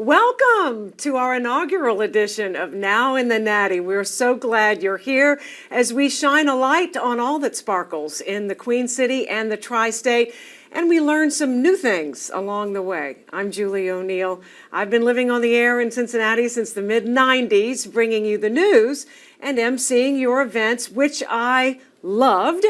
Welcome to our inaugural edition of Now in the Natty. We're so glad you're here as we shine a light on all that sparkles in the Queen City and the Tri-State, and we learn some new things along the way. I'm Julie O'Neill. I've been living on the air in Cincinnati since the mid-90s, bringing you the news and emceeing your events, which I loved.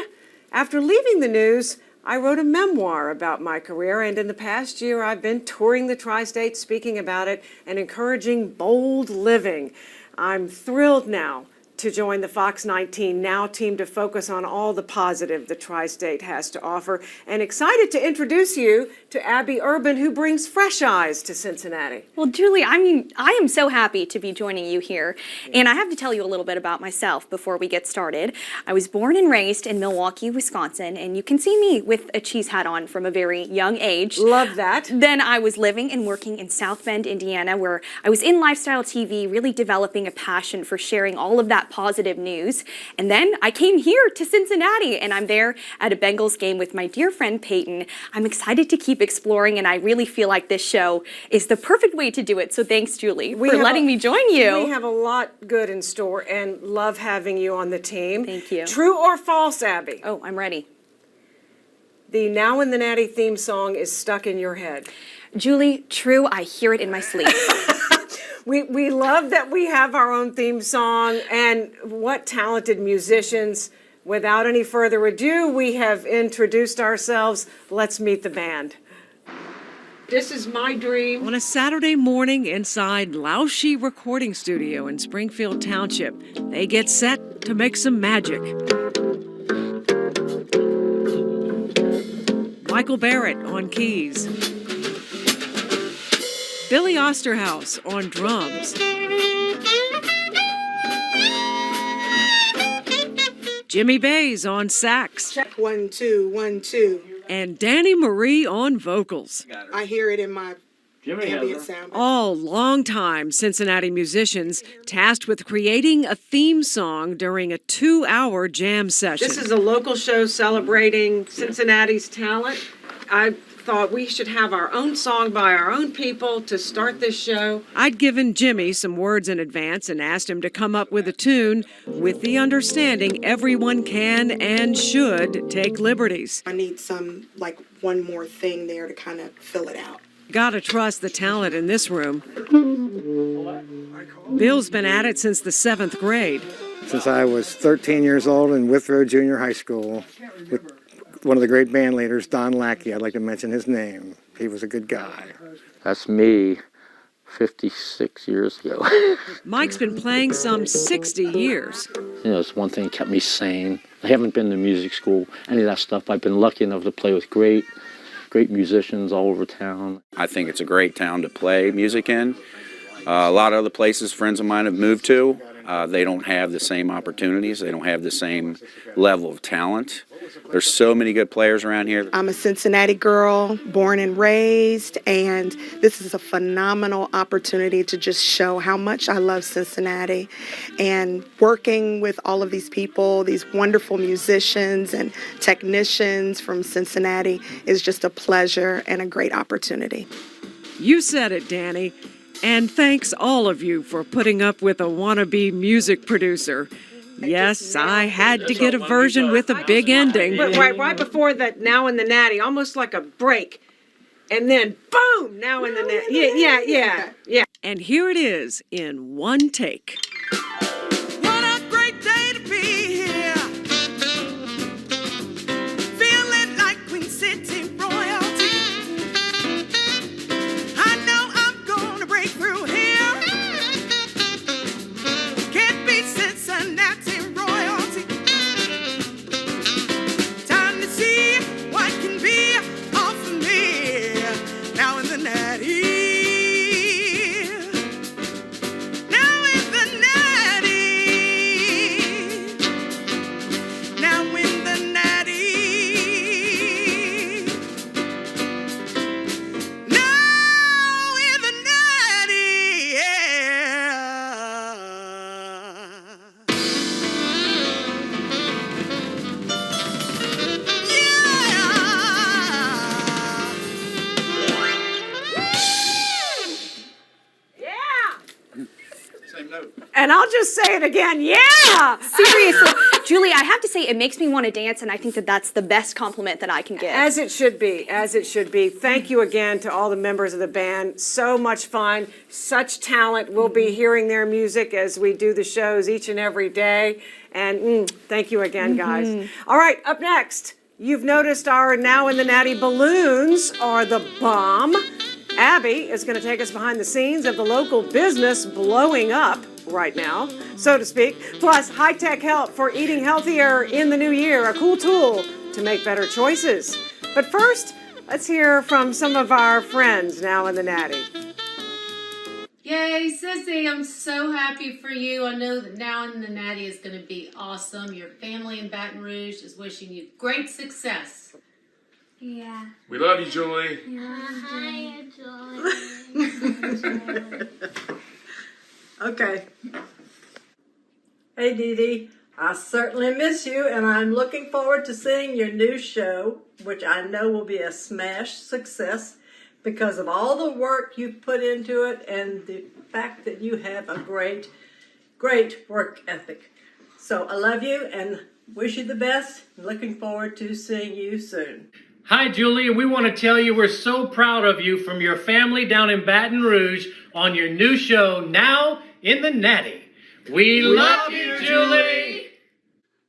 After leaving the news, I wrote a memoir about my career, and in the past year, I've been touring the Tri-State, speaking about it, and encouraging bold living. I'm thrilled now to join the Fox 19 Now team to focus on all the positive the Tri-State has to offer, and excited to introduce you to Abby Urban, who brings fresh eyes to Cincinnati. Well, Julie, I am so happy to be joining you here, and I have to tell you a little bit about myself before we get started. I was born and raised in Milwaukee, Wisconsin, and you can see me with a cheese hat on from a very young age. Love that. Then I was living and working in South Bend, Indiana, where I was in lifestyle TV, really developing a passion for sharing all of that positive news. And then I came here to Cincinnati, and I'm there at a Bengals game with my dear friend Peyton. I'm excited to keep exploring, and I really feel like this show is the perfect way to do it. So thanks, Julie, for letting me join you. We have a lot good in store and love having you on the team. Thank you. True or false, Abby? Oh, I'm ready. The Now in the Natty theme song is stuck in your head. Julie, true. I hear it in my sleep. We love that we have our own theme song, and what talented musicians. Without any further ado, we have introduced ourselves. Let's meet the band. This is My Dream. On a Saturday morning inside Lauschi Recording Studio in Springfield Township, they get set to make some magic. Michael Barrett on keys. Billy Osterhaus on drums. Jimmy Bays on sax. Check 1 2 1 2. And Danny Marie on vocals. I hear it in my ambient sound. All longtime Cincinnati musicians tasked with creating a theme song during a 2-hour jam session. This is a local show celebrating Cincinnati's talent. I thought we should have our own song by our own people to start this show. I'd given Jimmy some words in advance and asked him to come up with a tune with the understanding everyone can and should take liberties. I need some, one more thing there to kind of fill it out. Gotta trust the talent in this room. Bill's been at it since the 7th grade. Since I was 13 years old in Withrow Junior High School with one of the great band leaders, Don Lackey. I'd like to mention his name. He was a good guy. That's me 56 years ago. Mike's been playing some 60 years. You know, it's one thing that kept me sane. I haven't been to music school, any of that stuff. I've been lucky enough to play with great musicians all over town. I think it's a great town to play music in. A lot of other places friends of mine have moved to, they don't have the same opportunities. They don't have the same level of talent. There's so many good players around here. I'm a Cincinnati girl, born and raised, and this is a phenomenal opportunity to just show how much I love Cincinnati. And working with all of these people, these wonderful musicians and technicians from Cincinnati is just a pleasure and a great opportunity. You said it, Danny. And thanks all of you for putting up with a wannabe music producer. Yes, I had to get a version with a big ending. Right before that, Now in the Natty, almost like a break. And then, boom, Now in the Natty. Yeah. And here it is in one take. What a great day to be here. Feeling like Queen City royalty. I know I'm gonna break through here. Can't be Cincinnati royalty. Time to see what can be all for me. Now in the Natty. Now in the Natty. and I'll just say it again, yeah! Seriously, Julie, I have to say it makes me want to dance, and I think that that's the best compliment that I can give. As it should be, as it should be. Thank you again to all the members of the band. So much fun, such talent. We'll be hearing their music as we do the shows each and every day. And thank you again, guys. All right, up next, you've noticed our Now in the Natty balloons are the bomb. Abby is going to take us behind the scenes of the local business blowing up right now, so to speak, plus high-tech help for eating healthier in the new year, a cool tool to make better choices. But first, let's hear from some of our friends now in the Natty. Yay, Sissy, I'm so happy for you. I know that Now in the Natty is going to be awesome. Your family in Baton Rouge is wishing you great success. Yeah. We love you, Julie. Hi, Julie. Okay. Hey, Dee Dee. I certainly miss you, and I'm looking forward to seeing your new show, which I know will be a smash success because of all the work you've put into it and the fact that you have a great, great work ethic. So I love you and wish you the best. Looking forward to seeing you soon. Hi, Julie, and we want to tell you we're so proud of you from your family down in Baton Rouge on your new show, Now in the Natty. We love you, Julie.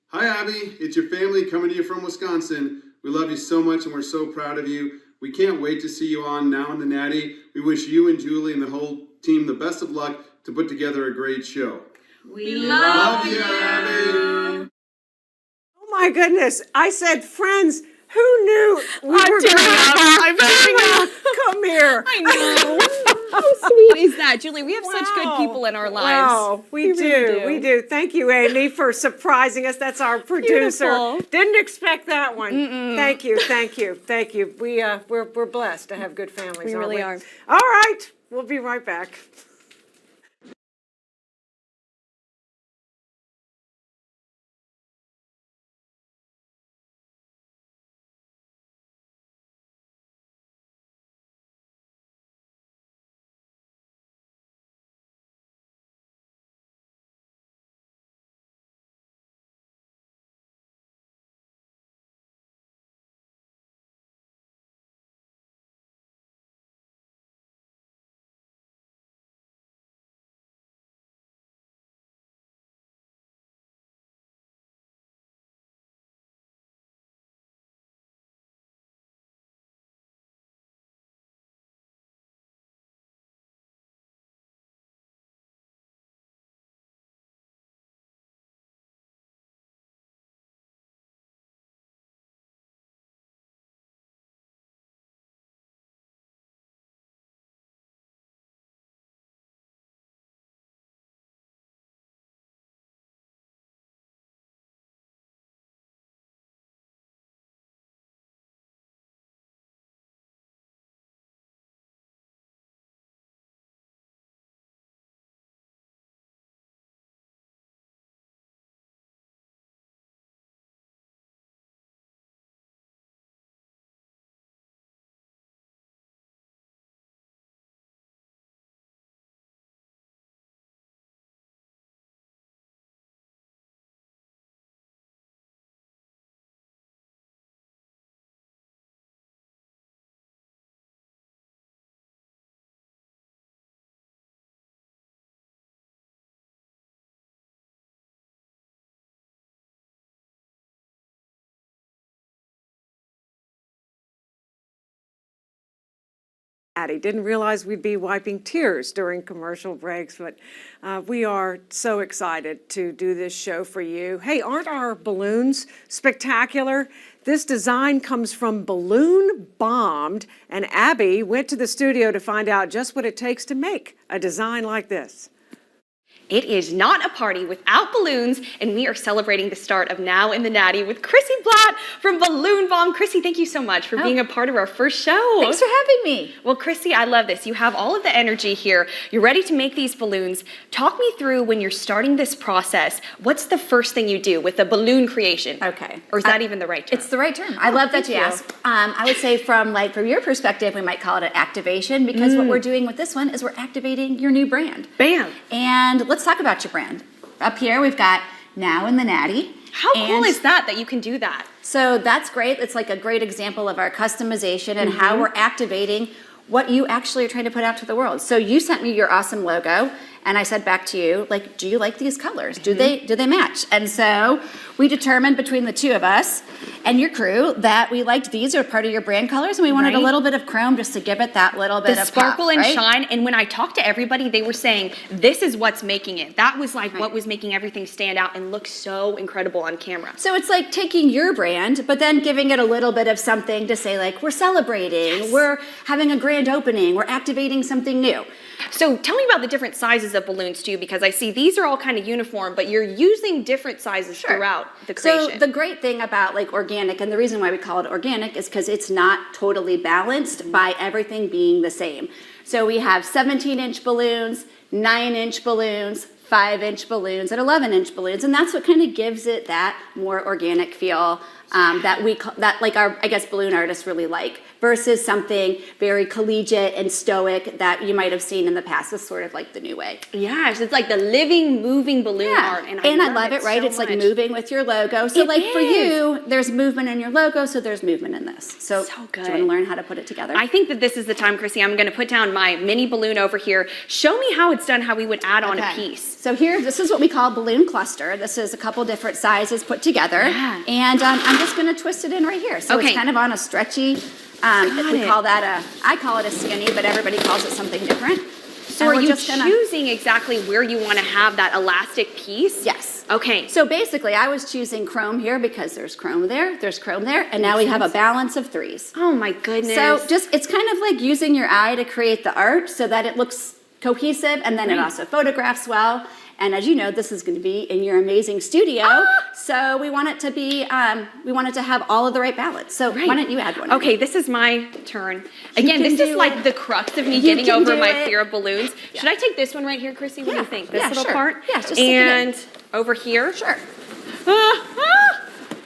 Hi, Abby. It's your family coming to you from Wisconsin. We love you so much, and we're so proud of you. We can't wait to see you on Now in the Natty. We wish you and Julie and the whole team the best of luck to put together a great show. We Love you, Abby. Oh my goodness, I said friends. Who knew we were going to I'm tearing up. Come here. I know. How sweet is that, Julie? We have such good people in our lives. Wow, we really do. Thank you, Amy, for surprising us. That's our producer. Beautiful. Didn't expect that one. Thank you. We're blessed to have good families. We aren't really are. All right, we'll be right back. Nati. Didn't realize we'd be wiping tears during commercial breaks, but we are so excited to do this show for you. Hey, aren't our balloons spectacular? This design comes from Balloon Bombed, and Abby went to the studio to find out just what it takes to make a design like this. It is not a party without balloons, and we are celebrating the start of Now in the Natty with Chrissy Blatt from Balloon Bomb. Chrissy, thank you so much for being a part of our first show. Thanks for having me. Well, Chrissy, I love this. You have all of the energy here. You're ready to make these balloons. Talk me through when you're starting this process. What's the first thing you do with a balloon creation? Okay. Or is that even the right term? It's the right term. I love that you asked. I would say from your perspective, we might call it an activation because what we're doing with this one is we're activating your new brand. Bam. And let's let's talk about your brand. Up here, we've got Now in the Natty. How cool And is that you can do that? so that's great. It's like a great example of our customization and how we're activating what you actually are trying to put out to the world. So you sent me your awesome logo, and I said back to you, like, do you like these colors? Do they match? And so we determined between the two of us and your crew that we liked these are part of your brand colors, and we wanted a Right. little bit of chrome just to give it that little bit The of sparkle pop, and right? shine. And when I talked to everybody, they were saying this is what's making it. That was like what was making everything stand out and look so incredible on camera. So it's like taking your brand, but then giving it a little bit of something to say, like, we're celebrating, we're having a grand opening, we're activating something new. So tell me about the different sizes of balloons too, because I see these are all kind of uniform, but you're using different sizes throughout the creation. So the great thing about like organic, and the reason why we call it organic is because it's not totally balanced by everything being the same. So we have 17-inch balloons, 9-inch balloons, 5-inch balloons, and 11-inch balloons, and that's what kind of gives it that more organic feel that like our, I guess, balloon artists really like, versus something very collegiate and stoic that you might have seen in the past. It's sort of like the new way. Yes, it's like the living, moving balloon art, and I love it, right? so it's like much. moving with your logo. So It like for is. you, there's movement in your logo, so there's movement in this. So, So do good. you want to learn how to put it together? I think that this is the time, Chrissy, I'm going to put down my mini balloon over here. Show me how it's done, how we would add on a piece. So here, this is what we call balloon cluster. This is a couple different sizes put together. Yeah. And I'm just going to twist it in right here. So Okay. it's kind of on a stretchy, I call it a skinny, but everybody calls it something different. So And are we're you just gonna- choosing exactly where you want to have that elastic piece? Yes. Okay. So basically, I was choosing chrome here because there's chrome there, and now we have a balance of 3s. Oh my goodness. So just, it's kind of like using your eye to create the art so that it looks cohesive, and then it also photographs well. And as you know, this is going to be in your amazing studio. So we want it to be, we want it to have all of the right balance. So why don't you add one? Okay, this is my turn. Again, can this is do like it. the crux of me You getting can over do my it. fear of balloons. Should I take this one right here, Chrissy? What do you think? This Yeah, little sure. part? Yeah, just stick it in. And over here? Sure.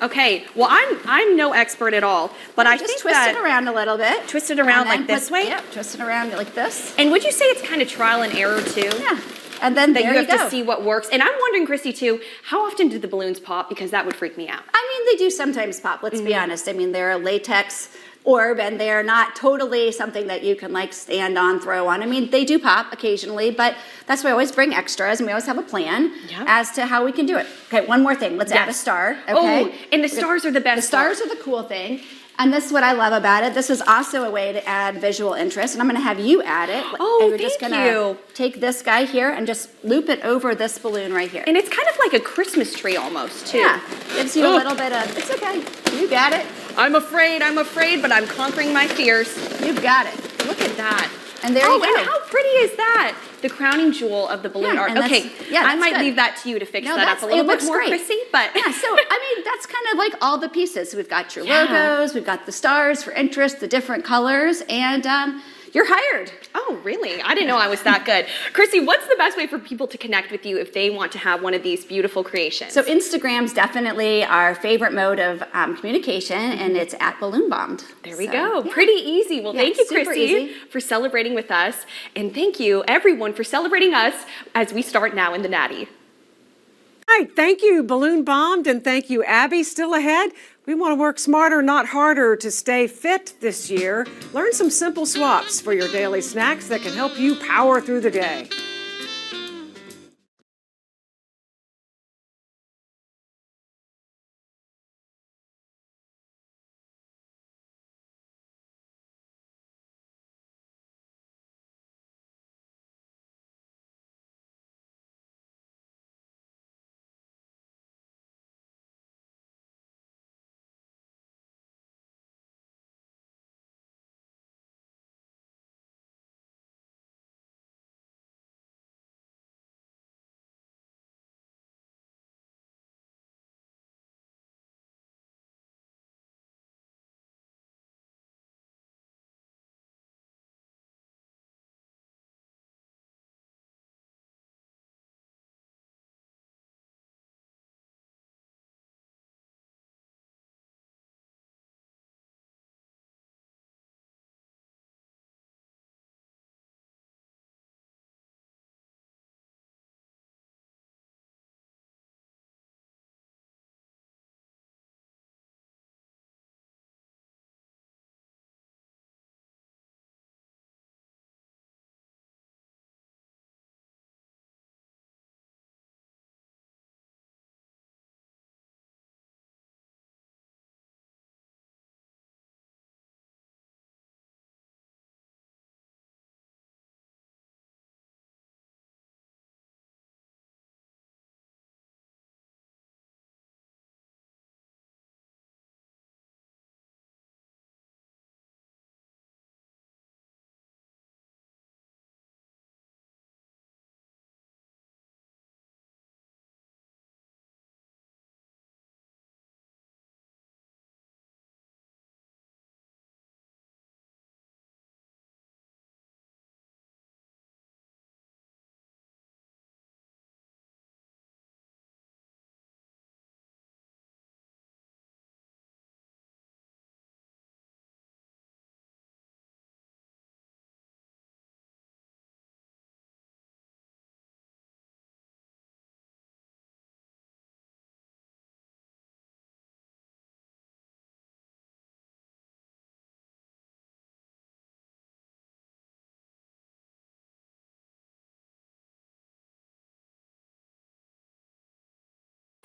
Okay, well, I'm no expert at all, but I Just think twist that it around a little bit. twist it around And then like this way. Yep, twist it around like this. And would you say it's kind of trial and error too? Yeah. And then That there you have go. to see what works. And I'm wondering, Chrissy, too, how often do the balloons pop? Because that would freak me out. I mean, they do sometimes pop, let's be honest. I mean, they're a latex orb, and they're not totally something that you can like stand on, throw on. I mean, they do pop occasionally, but that's why we always bring extras, and we always have a plan as to how we can do it. Okay, one more thing. Let's add a star, okay? Oh, and the stars are the best The stars are the cool thing. And this is what I love about it. This is also a way to add visual interest, and I'm gonna have you add it. Oh, and we're just thank gonna you. take this guy here and just loop it over this balloon right here. And it's kind of like a Christmas tree almost, too. Yeah, gives you a little bit of, it's okay, you got it. I'm afraid, but I'm conquering my fears. You've got it. Look at that. And there you go. And how pretty is that? The crowning jewel of the balloon Yeah, art. and that's- Okay, yeah, I that's might good. leave that to you to fix No, that up a little it bit looks more, great. Chrissy, but Yeah, so I mean, that's kind of like all the pieces. So we've got your Yeah. logos, we've got the stars for interest, the different colors, and you're hired. Oh, really? I didn't know I was that good. Chrissy, what's the best way for people to connect with you if they want to have one of these beautiful creations? So Instagram's definitely our favorite mode of communication, and it's at Balloon Bombed. There we So, go. yeah. Pretty easy. Well, Yeah, thank you, super Chrissy, easy. for celebrating with us. And thank you, everyone, for celebrating us as we start now in the Natty. All right, thank you, Balloon Bombed, and thank you, Abby. Still ahead, we want to work smarter, not harder, to stay fit this year. Learn some simple swaps for your daily snacks that can help you power through the day.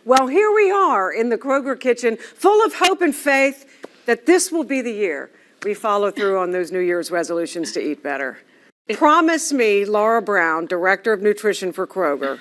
Well, here we are in the Kroger kitchen, full of hope and faith that this will be the year we follow through on those New Year's resolutions to eat better. Promise me, Laura Brown, Director of Nutrition for Kroger,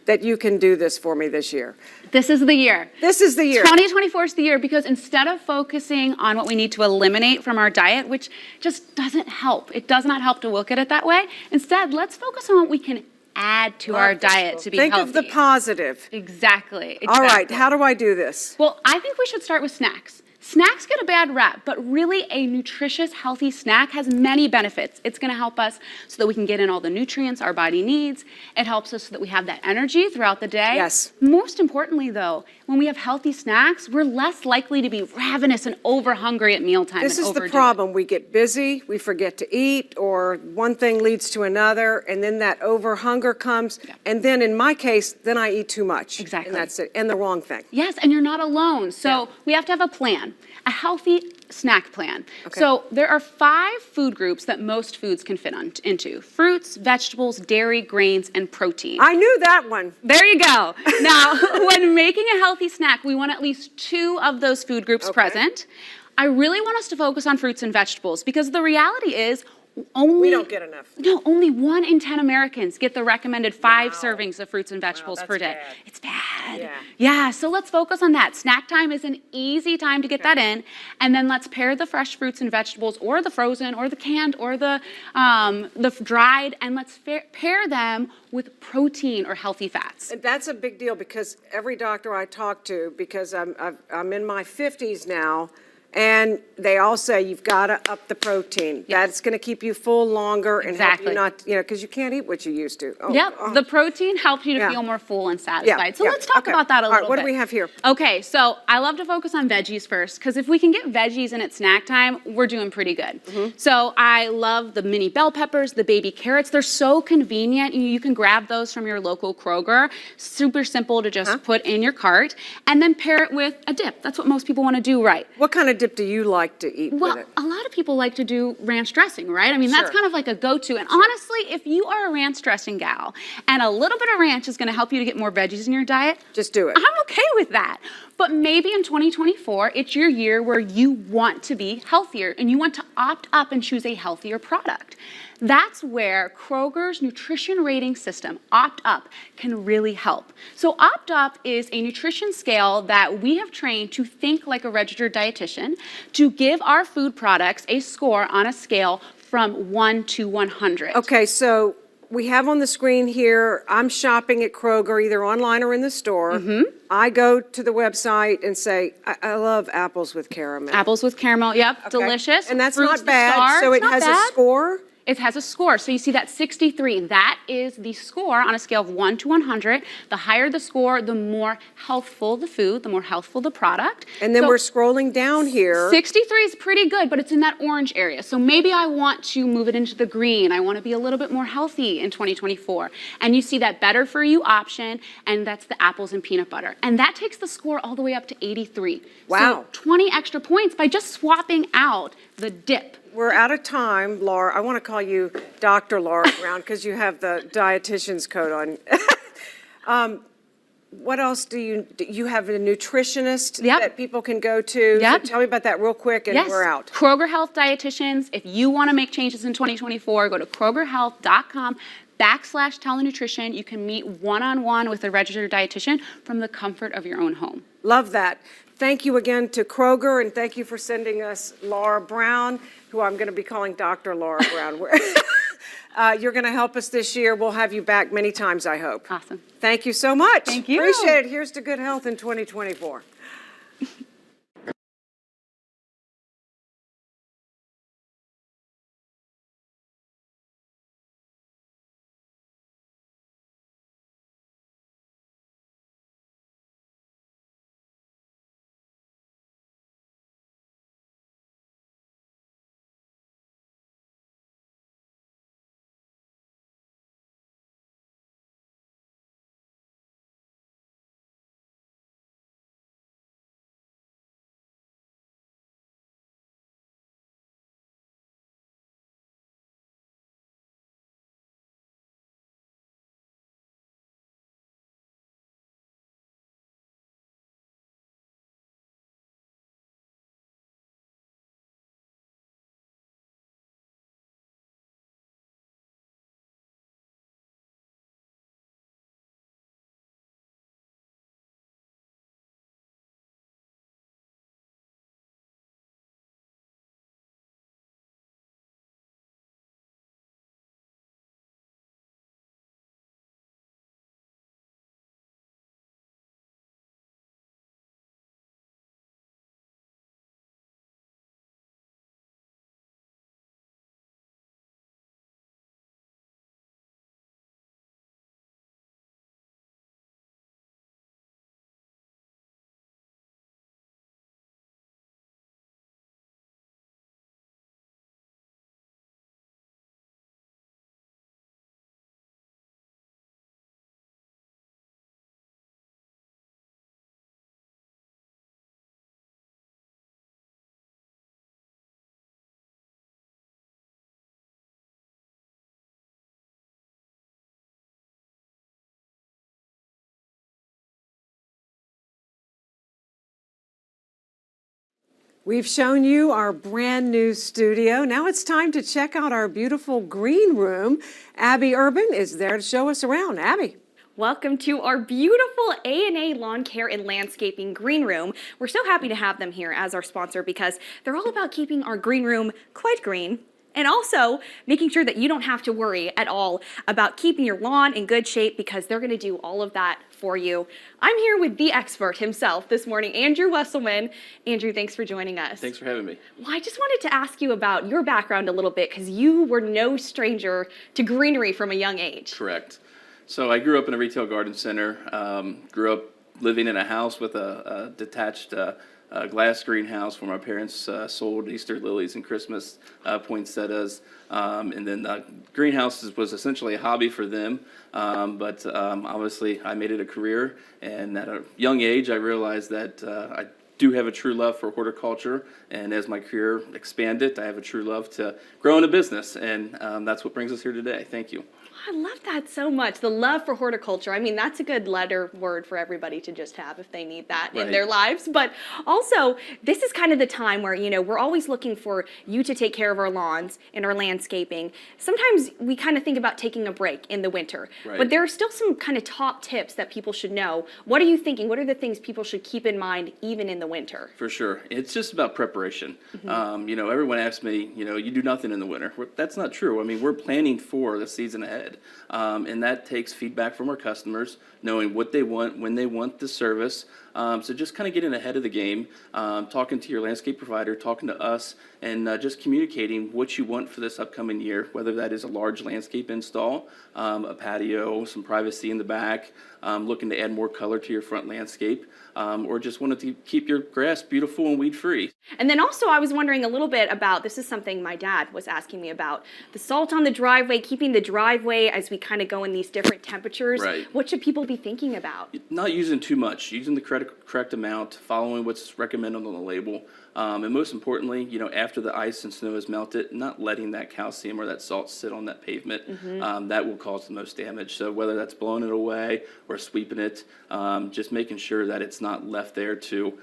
that you can do this for me this year. This is the year. This is the year. 2024 is the year, because instead of focusing on what we need to eliminate from our diet, which just doesn't help, it does not help to look at it that way. Instead, let's focus on what we can add to our diet to be Think healthy. of the positive. Exactly. All right, how do I do this? Well, I think we should start with snacks. Snacks get a bad rap, but really a nutritious, healthy snack has many benefits. It's going to help us so that we can get in all the nutrients our body needs. It helps us so that we have that energy throughout the day. Yes. Most importantly, though, when we have healthy snacks, we're less likely to be ravenous and over-hungry at mealtime. This is the problem. We get busy, we forget to eat, or one thing leads to another, and then that over-hunger comes. Yeah. And then in my case, then I eat too much. Exactly. And that's it. And the wrong thing. Yes, and you're not alone. So we have to have a plan, a healthy snack plan. Okay. So there are 5 food groups that most foods can fit into: fruits, vegetables, dairy, grains, and protein. I knew that one. There you go. Now, when making a healthy snack, we want at least 2 of those food groups present. I really want us to focus on fruits and vegetables, because the reality is we don't get enough. No, only 1 in 10 Americans get the recommended 5 servings of fruits and vegetables per day. Bad. It's bad. Yeah. Yeah, so let's focus on that. Snack time is an easy time to get that in, and then let's pair the fresh fruits and vegetables, or the frozen, or the canned, or the dried, and let's pair them with protein or healthy fats. And that's a big deal, because every doctor I talk to, because I'm in my 50s now, and they all say you've got to up the protein. Yes. That's going to keep you full longer and help Exactly. you not, because you can't eat what you used to. Oh, Yep, oh. the protein helps you to Yeah. feel more full and satisfied. So yeah, let's talk okay. about that a All right, little what bit. do we have here? Okay, so I love to focus on veggies first, because if we can get veggies in at snack time, we're doing pretty good. Mm-hmm. So I love the mini bell peppers, the baby carrots. They're so convenient. You can grab those from your local Kroger. Super simple to just put in your cart, and then pair it with a dip. That's what most people want to do, right? What kind of dip do you like to eat Well, with it? a lot of people like to do ranch dressing, right? I mean, that's Sure. kind of like a go-to. And honestly, if you are a ranch dressing gal and a little bit of ranch is going to help you to get more veggies in your diet, Just do it. I'm okay with that. But maybe in 2024, it's your year where you want to be healthier and you want to opt up and choose a healthier product. That's where Kroger's nutrition rating system, Opt Up, can really help. So Opt Up is a nutrition scale that we have trained to think like a registered dietitian, to give our food products a score on a scale from 1 to 100. Okay, so we have on the screen here, I'm shopping at Kroger, either online or in the store. Mm-hmm. I go to the website and say, I love apples with caramel. Apples with caramel, yep, Okay. delicious. And that's Fruits not to bad, star, so it's it not has a bad. score? It has a score. So you see that 63. That is the score on a scale of 1 to 100. The higher the score, the more healthful the food, the more healthful the product. And then So we're scrolling down here. 63 is pretty good, but it's in that orange area. So maybe I want to move it into the green. I want to be a little bit more healthy in 2024. And you see that better for you option, and that's the apples and peanut butter. And that takes the score all the way up to 83. Wow. So 20 extra points by just swapping out the dip. We're out of time, Laura. I want to call you Dr. Laura Brown because you have the dietitian's coat on. What else do you have a nutritionist that people can go to? Yep. So tell me about that real quick and Yes. we're out. Kroger Health Dietitians. If you want to make changes in 2024, go to krogerhealth.com/telenutrition. You can meet one-on-one with a registered dietitian from the comfort of your own home. Love that. Thank you again to Kroger, and thank you for sending us Laura Brown, who I'm going to be calling Dr. Laura Brown. You're going to help us this year. We'll have you back many times, I hope. Awesome. Thank you so much. Thank you. Appreciate it. Here's to good health in 2024. We've shown you our brand new studio. Now it's time to check out our beautiful green room. Abby Urban is there to show us around. Abby. Welcome to our beautiful A&A Lawn Care and Landscaping Green Room. We're so happy to have them here as our sponsor because they're all about keeping our green room quite green and also making sure that you don't have to worry at all about keeping your lawn in good shape because they're going to do all of that for you. I'm here with the expert himself this morning, Andrew Wesselman. Andrew, thanks for joining us. Thanks for having me. Well, I just wanted to ask you about your background a little bit because you were no stranger to greenery from a young age. Correct. So I grew up in a retail garden center, grew up living in a house with a detached glass greenhouse where my parents sold Easter lilies and Christmas poinsettias. And then the greenhouses was essentially a hobby for them. But obviously I made it a career. And at a young age, I realized that I do have a true love for horticulture. And as my career expanded, I have a true love to growing a business. And that's what brings us here today. Thank you. I love that so much. The love for horticulture. I mean, that's a good letter word for everybody to just have if they need that in their lives. But also, this is kind of the time where, you know, we're always looking for you to take care of our lawns and our landscaping. Sometimes we kind of think about taking a break in the winter. But there are still some kind of top tips that people should know. What are you thinking? What are the things people should keep in mind even in the winter? For sure. It's just about preparation. You know, everyone asks me, you know, you do nothing in the winter. That's not true. I mean, we're planning for the season ahead. And that takes feedback from our customers, knowing what they want, when they want the service. So just kind of getting ahead of the game, talking to your landscape provider, talking to us, and just communicating what you want for this upcoming year, whether that is a large landscape install, a patio, some privacy in the back, looking to add more color to your front landscape, or just wanted to keep your grass beautiful and weed-free. And then also I was wondering a little bit about, this is something my dad was asking me about, the salt on the driveway, keeping the driveway as we kind of go in these different temperatures. What should people be thinking about? Not using too much, using the correct amount, following what's recommended on the label. And most importantly, you know, after the ice and snow is melted, not letting that calcium or that salt sit on that pavement. That will cause the most damage. So whether that's blowing it away or sweeping it, just making sure that it's not left there to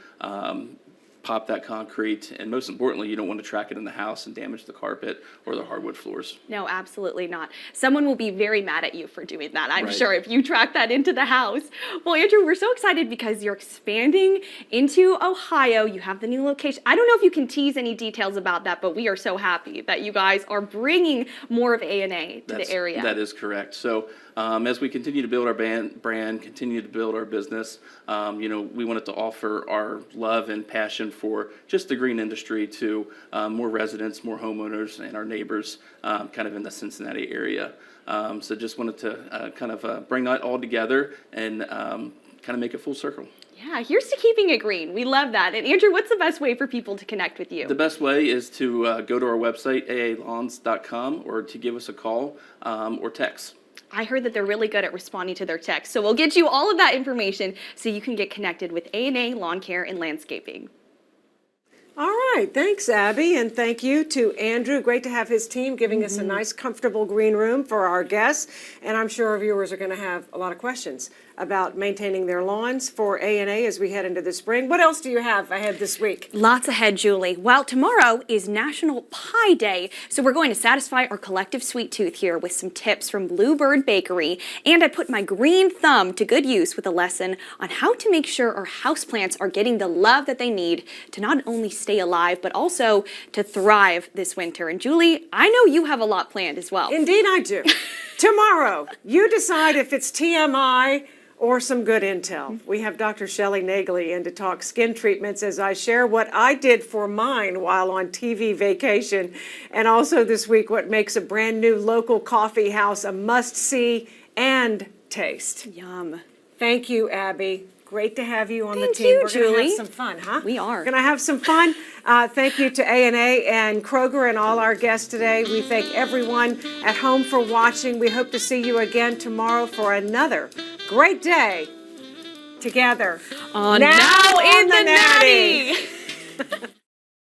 pop that concrete, and most importantly, you don't want to track it in the house and damage the carpet or the hardwood floors. No, absolutely not. Someone will be very mad at you for doing that, I'm sure, if you track that into the house. Well, Andrew, we're so excited because you're expanding into Ohio. You have the new location. I don't know if you can tease any details about that, but we are so happy that you guys are bringing more of A&A to the area. That is correct. So as we continue to build our brand, continue to build our business, you know, we wanted to offer our love and passion for just the green industry to more residents, more homeowners, and our neighbors kind of in the Cincinnati area. So just wanted to kind of bring that all together and kind of make it full circle. Yeah, here's to keeping it green. We love that. And Andrew, what's the best way for people to connect with you? The best way is to go to our website, aalawns.com, or to give us a call or text. I heard that they're really good at responding to their texts, so we'll get you all of that information so you can get connected with A&A Lawn Care and Landscaping. All right, thanks, Abby, and thank you to Andrew. Great to have his team giving us a nice, comfortable green room for our guests, and I'm sure our viewers are going to have a lot of questions about maintaining their lawns for A&A as we head into the spring. What else do you have ahead this week? Lots ahead, Julie. Well, tomorrow is National Pie Day, so we're going to satisfy our collective sweet tooth here with some tips from Bluebird Bakery, and I put my green thumb to good use with a lesson on how to make sure our houseplants are getting the love that they need to not only stay alive, but also to thrive this winter. And Julie, I know you have a lot planned as well. Indeed I do. Tomorrow, you decide if it's TMI or some good intel. We have Dr. Shelley Nagley in to talk skin treatments as I share what I did for mine while on TV vacation. And also this week, what makes a brand new local coffee house a must-see and taste. Yum. Thank you, Abby. Great to have you on the Thank team. you, We're going to Julie. have some fun, huh? We are. We're going to have some fun. Thank you to A&A and Kroger and all our guests today. We thank everyone at home for watching. We hope to see you again tomorrow for another great day together. Now in the Natty.